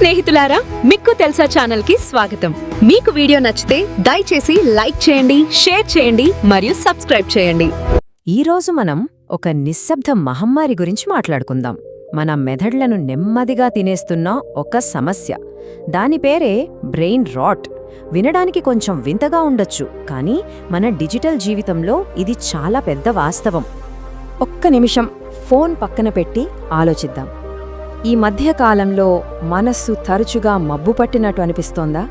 స్నేహితులారా, మీకు తెలుసా ఛానల్ కి స్వాగతం. మీకు వీడియో నచ్చితే దయచేసి లైక్ చేయండి, షేర్ చేయండి మరియు సబ్స్క్రైబ్ చేయండి. ఈరోజు మనం ఒక నిశ్శబ్ద మహమ్మారి గురించి మాట్లాడుకుందాం. మన మెదళ్లను నెమ్మదిగా తినేస్తున్న ఒక సమస్య. దాని పేరే బ్రెయిన్ రాట్. వినడానికి కొంచెం వింతగా ఉండొచ్చు, కానీ మన డిజిటల్ జీవితంలో ఇది చాలా పెద్ద వాస్తవం. ఒక్క నిమిషం ఫోన్ పక్కన పెట్టి ఆలోచిద్దాం. ఈ మధ్యకాలంలో మనస్సు తరచుగా మబ్బు పట్టినట్టు అనిపిస్తోందా?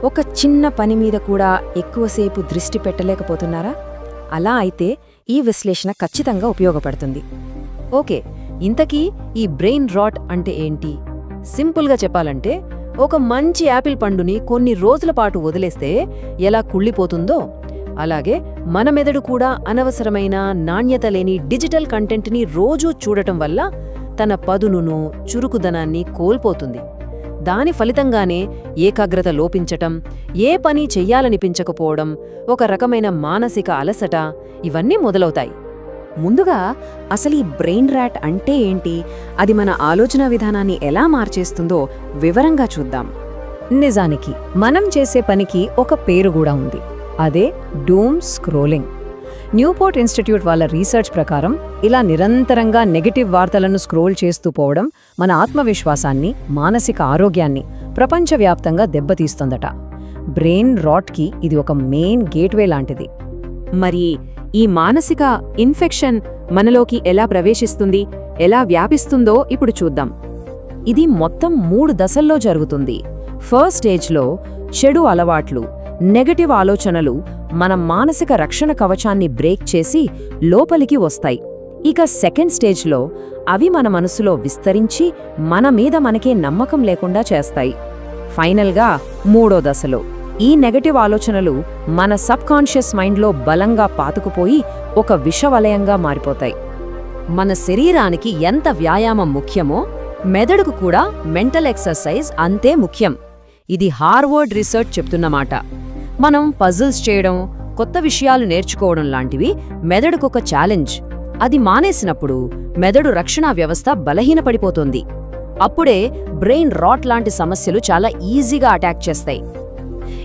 ఒక చిన్న పని మీద కూడా ఎక్కువసేపు దృష్టి పెట్టలేకపోతున్నారా? అలా అయితే ఈ విశ్లేషణ ఖచ్చితంగా ఉపయోగపడుతుంది. ఓకే, ఇంతకీ ఈ బ్రెయిన్ రాట్ అంటే ఏంటి? సింపుల్గా చెప్పాలంటే, ఒక మంచి యాపిల్ పండుని కొన్ని రోజుల పాటు వదిలేస్తే ఎలా కుళ్ళిపోతుందో, అలాగే మన మెదడు కూడా అనవసరమైన నాణ్యత లేని డిజిటల్ కంటెంట్ని రోజూ చూడటం వల్ల తన పదునును చురుకుదనాన్ని కోల్పోతుంది. దాని ఫలితంగానే ఏకాగ్రత లోపించటం, ఏ పని చెయ్యాలనిపించకపోవడం, ఒక రకమైన మానసిక అలసట ఇవన్నీ మొదలవుతాయి. ముందుగా అసలు ఈ బ్రెయిన్ రాట్ అంటే ఏంటి, అది మన ఆలోచన విధానాన్ని ఎలా మార్చేస్తుందో వివరంగా చూద్దాం. నిజానికి మనం చేసే పనికి ఒక పేరు కూడా ఉంది. అదే డూమ్ స్క్రోలింగ్. న్యూపోర్ట్ ఇన్స్టిట్యూట్ వాళ్ళ రీసెర్చ్ ప్రకారం ఇలా నిరంతరంగా నెగటివ్ వార్తలను స్క్రోల్ చేస్తూ పోవడం మన ఆత్మవిశ్వాసాన్ని, మానసిక ఆరోగ్యాన్ని ప్రపంచవ్యాప్తంగా దెబ్బతీస్తుందట. బ్రెయిన్ రాట్కి ఇది ఒక మెయిన్ గేట్వే లాంటిది. మరి ఈ మానసిక ఇన్ఫెక్షన్ మనలోకి ఎలా ప్రవేశిస్తుంది, ఎలా వ్యాపిస్తుందో ఇప్పుడు చూద్దాం. ఇది మొత్తం 3 దశల్లో జరుగుతుంది. ఫస్ట్ స్టేజ్లో చెడు అలవాట్లు, నెగటివ్ ఆలోచనలు మన మానసిక రక్షణ కవచాన్ని బ్రేక్ చేసి లోపలికి వస్తాయి. ఇక సెకండ్ స్టేజ్లో అవి మన మనసులో విస్తరించి మన మీద మనకే నమ్మకం లేకుండా చేస్తాయి. ఫైనల్గా 3వ దశలో ఈ నెగటివ్ ఆలోచనలు మన సబ్కాన్షియస్ మైండ్లో బలంగా పాతుకుపోయి ఒక విషవలయంగా మారిపోతాయి. మన శరీరానికి ఎంత వ్యాయామం ముఖ్యమో, మెదడుకు కూడా మెంటల్ ఎక్సర్సైజ్ అంతే ముఖ్యం. ఇది హార్వర్డ్ రీసెర్చ్ చెప్తున్నమాట. మనం పజిల్స్ చేయడం, కొత్త విషయాలు నేర్చుకోవడం లాంటివి మెదడుకొక ఛాలెంజ్. అది మానేసినప్పుడు మెదడు రక్షణ వ్యవస్థ బలహీనపడిపోతుంది. అప్పుడే బ్రెయిన్ రాట్ లాంటి సమస్యలు చాలా ఈజీగా అటాక్ చేస్తాయి.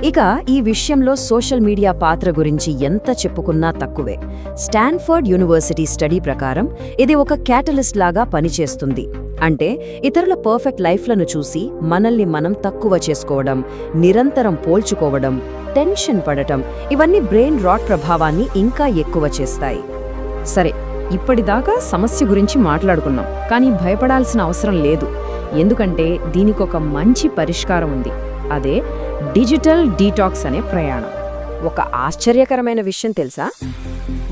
ఇక ఈ విషయంలో సోషల్ మీడియా పాత్ర గురించి ఎంత చెప్పుకున్నా తక్కువే. స్టాన్ఫర్డ్ యూనివర్సిటీ స్టడీ ప్రకారం ఇది ఒక క్యాటలిస్ట్ లాగా పనిచేస్తుంది. అంటే ఇతరుల పర్ఫెక్ట్ లైఫ్లను చూసి మనల్ని మనం తక్కువ చేసుకోవడం, నిరంతరం పోల్చుకోవడం, టెన్షన్ పడటం ఇవన్నీ బ్రెయిన్ రాట్ ప్రభావాన్ని ఇంకా ఎక్కువ చేస్తాయి. సరే, ఇప్పటిదాకా సమస్య గురించి మాట్లాడుకున్నాం, కానీ భయపడాల్సిన అవసరం లేదు. ఎందుకంటే దీనికొక మంచి పరిష్కారం ఉంది. అదే డిజిటల్ డీటాక్స్ అనే ప్రయాణం. ఒక ఆశ్చర్యకరమైన విషయం తెలుసా?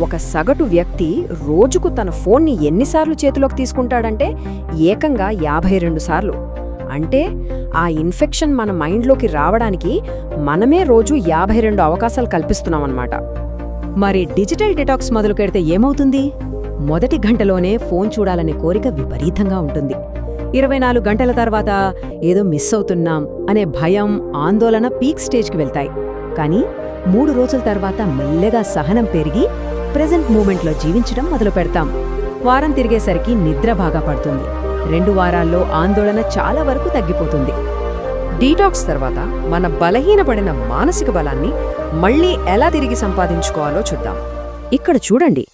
ఒక సగటు వ్యక్తి రోజుకు తన ఫోన్ని ఎన్నిసార్లు చేతిలోకి తీసుకుంటాడంటే ఏకంగా 52 సార్లు. అంటే ఆ ఇన్ఫెక్షన్ మన మైండ్లోకి రావడానికి మనమే రోజు 52 అవకాశాలు కల్పిస్తున్నామన్నమాట. మరి డిజిటల్ డిటాక్స్ మొదలు పెడితే ఏమవుతుంది? మొదటి గంటలోనే ఫోన్ చూడాలనే కోరిక విపరీతంగా ఉంటుంది. 24 గంటల తర్వాత ఏదో మిస్ అవుతున్నాం అనే భయం, ఆందోళన పీక్ స్టేజ్కి వెళ్తాయి. కానీ 3 రోజుల తర్వాత మెల్లగా సహనం పెరిగి ప్రెజెంట్ మూమెంట్లో జీవించడం మొదలు పెడతాం. వారం తిరిగేసరికి నిద్ర బాగా పడుతుంది. 2 వారాల్లో ఆందోళన చాలా వరకు తగ్గిపోతుంది. డీటాక్స్ తర్వాత మన బలహీనపడిన మానసిక బలాన్ని మళ్లీ ఎలా తిరిగి సంపాదించుకోవాలో చూద్దాం. ఇక్కడ చూడండి,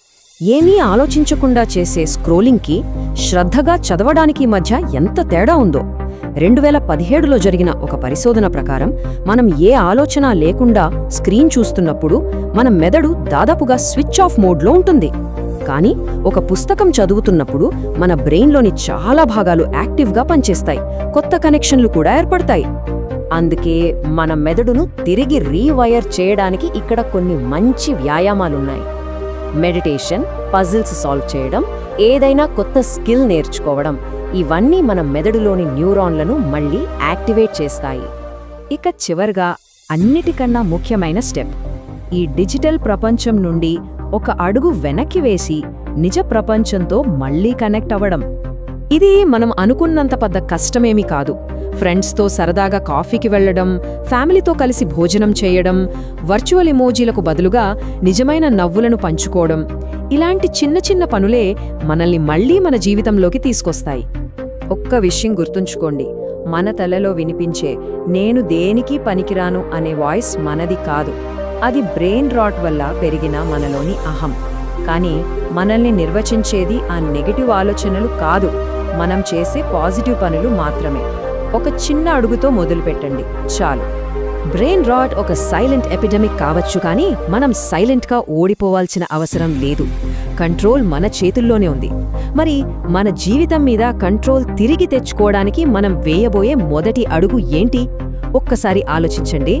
ఏమీ ఆలోచించకుండా చేసే స్క్రోలింగ్కి, శ్రద్ధగా చదవడానికి మధ్య ఎంత తేడా ఉందో. 2017లో జరిగిన ఒక పరిశోధన ప్రకారం మనం ఏ ఆలోచన లేకుండా స్క్రీన్ చూస్తున్నప్పుడు మన మెదడు దాదాపుగా స్విచ్ ఆఫ్ మోడ్లో ఉంటుంది. కానీ ఒక పుస్తకం చదువుతున్నప్పుడు మన బ్రెయిన్లోని చాలా భాగాలు యాక్టివ్గా పనిచేస్తాయి, కొత్త కనెక్షన్లు కూడా ఏర్పడతాయి. అందుకే మన మెదడును తిరిగి రీవైర్ చేయడానికి ఇక్కడ కొన్ని మంచి వ్యాయామాలున్నాయి. మెడిటేషన్, పజిల్స్ సాల్వ్ చేయడం, ఏదైనా కొత్త స్కిల్ నేర్చుకోవడం ఇవన్నీ మన మెదడులోని న్యూరాన్లను మళ్లీ యాక్టివేట్ చేస్తాయి. ఇక చివరగా అన్నిటికన్నా ముఖ్యమైన స్టెప్, ఈ డిజిటల్ ప్రపంచం నుండి ఒక అడుగు వెనక్కి వేసి నిజ ప్రపంచంతో మళ్లీ కనెక్ట్ అవ్వడం. ఇది మనం అనుకున్నంత పెద్ద కష్టమేమీ కాదు. ఫ్రెండ్స్తో సరదాగా కాఫీకి వెళ్లడం, ఫ్యామిలీతో కలిసి భోజనం చేయడం, వర్చువల్ ఎమోజీలకు బదులుగా నిజమైన నవ్వులను పంచుకోవడం, ఇలాంటి చిన్న చిన్న పనులే మనల్ని మళ్లీ మన జీవితంలోకి తీసుకొస్తాయి. ఒక్క విషయం గుర్తుంచుకోండి, మన తలలో వినిపించే నేను దేనికి పనికిరాను అనే వాయిస్ మనది కాదు. అది బ్రెయిన్ రాట్ వల్ల పెరిగిన మనలోని అహం. కానీ మనల్ని నిర్వచించేది ఆ నెగటివ్ ఆలోచనలు కాదు, మనం చేసే పాజిటివ్ పనులు మాత్రమే. ఒక చిన్న అడుగుతో మొదలుపెట్టండి చాలు. బ్రెయిన్ రాట్ ఒక సైలెంట్ ఎపిడమిక్ కావచ్చు, కానీ మనం సైలెంట్గా ఓడిపోవాల్సిన అవసరం లేదు. కంట్రోల్ మన చేతుల్లోనే ఉంది. మరి మన జీవితం మీద కంట్రోల్ తిరిగి తెచ్చుకోవడానికి మనం వేయబోయే మొదటి అడుగు ఏంటి? ఒక్కసారి ఆలోచించండి.